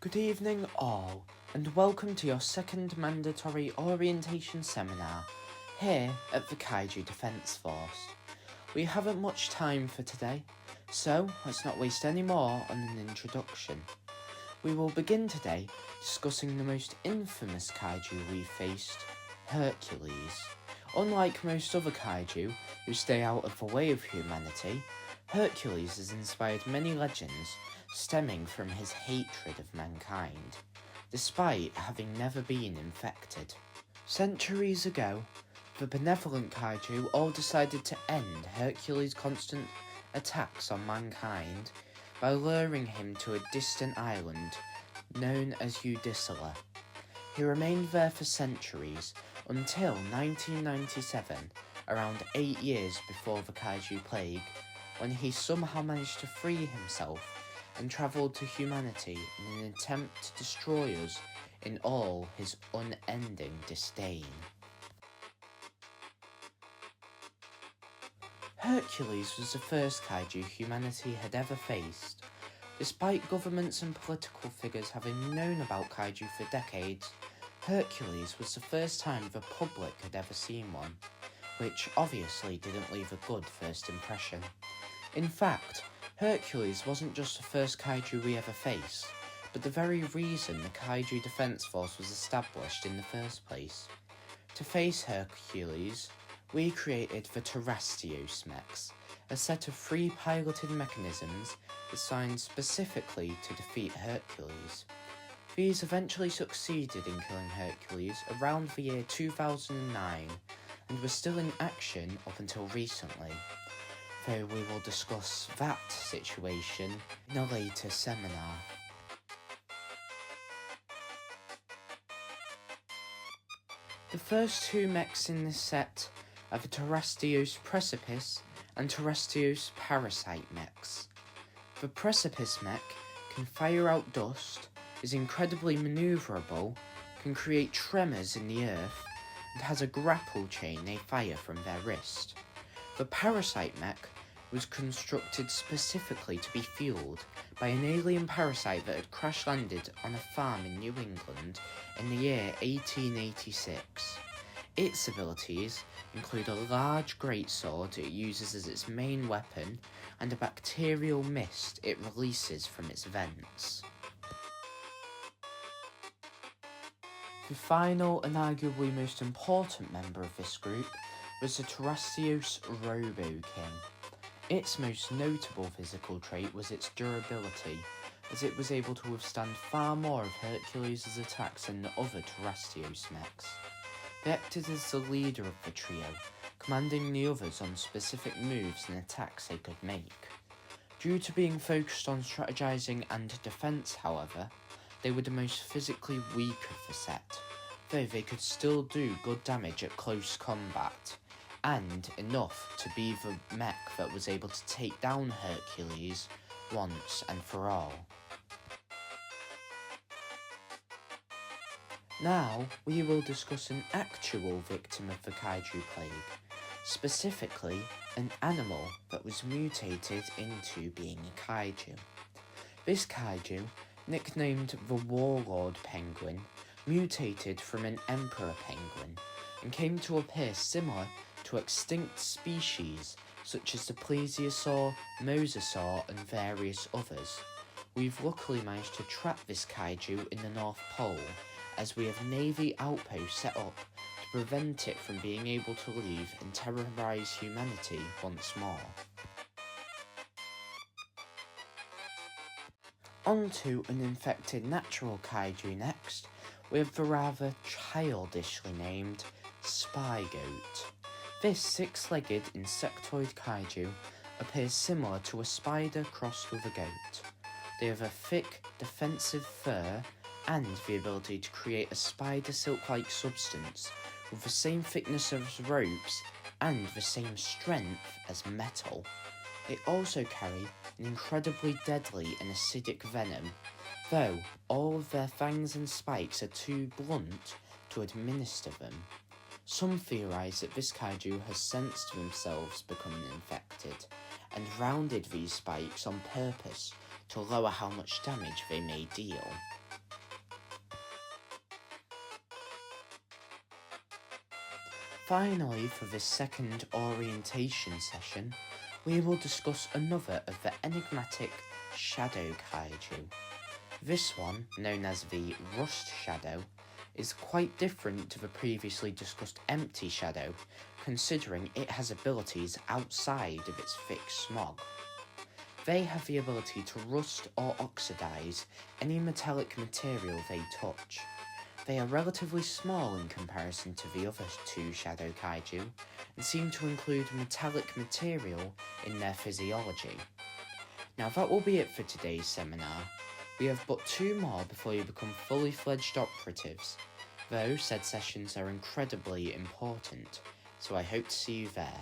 Good evening all, and welcome to your second mandatory orientation seminar here at the Kaiju Defence Force. We haven't much time for today, so let's not waste any more on an introduction. We will begin today discussing the most infamous kaiju we faced, Hercules. Unlike most other kaiju who stay out of the way of humanity, Hercules has inspired many legends stemming from his hatred of mankind, despite having never been infected. Centuries ago, the benevolent kaiju all decided to end Hercules' constant attacks on mankind by luring him to a distant island known as Udicilla. He remained there for centuries until 1997, around 8 years before the kaiju plague, when he somehow managed to free himself and travelled to humanity in an attempt to destroy us in all his unending disdain. Hercules was the first kaiju humanity had ever faced. Despite governments and political figures having known about kaiju for decades, Hercules was the first time the public had ever seen one, which obviously didn't leave a good first impression. In fact, Hercules wasn't just the first kaiju we ever faced, but the very reason the Kaiju Defence Force was established in the first place. To face Hercules, we created the Terrestrios mechs, a set of 3 piloted mechanisms designed specifically to defeat Hercules. These eventually succeeded in killing Hercules around the year 2009 and were still in action up until recently, though we will discuss that situation in a later seminar. The first 2 mechs in this set are the Terrestrios Precipice and Terrestrios Parasite mechs. The Precipice mech can fire out dust, is incredibly manoeuvrable, can create tremors in the earth, and has a grapple chain they fire from their wrist. The Parasite mech was constructed specifically to be fueled by an alien parasite that had crash-landed on a farm in New England in the year 1886. Its abilities include a large greatsword it uses as its main weapon and a bacterial mist it releases from its vents. The final and arguably most important member of this group was the Terrestrios Robo King. Its most notable physical trait was its durability, as it was able to withstand far more of Hercules' attacks than the other Terrestrios mechs. They acted as the leader of the trio, commanding the others on specific moves and attacks they could make. Due to being focused on strategizing and defense, however, they were the most physically weak of the set, though they could still do good damage at close combat, and enough to be the mech that was able to take down Hercules once and for all. Now we will discuss an actual victim of the kaiju plague, specifically an animal that was mutated into being a kaiju. This kaiju, nicknamed the Warlord Penguin, mutated from an Emperor Penguin and came to appear similar to extinct species such as the plesiosaur, mosasaur and various others. We've luckily managed to trap this kaiju in the North Pole, as we have Navy outposts set up to prevent it from being able to leave and terrorise humanity once more. On to an infected natural kaiju next, with the rather childishly named Spygoat. This 6-legged insectoid kaiju appears similar to a spider crossed with a goat. They have a thick, defensive fur and the ability to create a spider silk-like substance with the same thickness as ropes and the same strength as metal. They also carry an incredibly deadly and acidic venom, though all of their fangs and spikes are too blunt to administer them. Some theorise that this kaiju has sensed themselves becoming infected, and rounded these spikes on purpose to lower how much damage they may deal. Finally, for this second orientation session, we will discuss another of the enigmatic shadow kaiju. This one, known as the Rust Shadow, is quite different to the previously discussed Empty Shadow, considering it has abilities outside of its thick smog. They have the ability to rust or oxidize any metallic material they touch. They are relatively small in comparison to the other two Shadow Kaiju, and seem to include metallic material in their physiology. Now that will be it for today's seminar. We have but 2 more before you become fully fledged operatives, though said sessions are incredibly important, so I hope to see you there.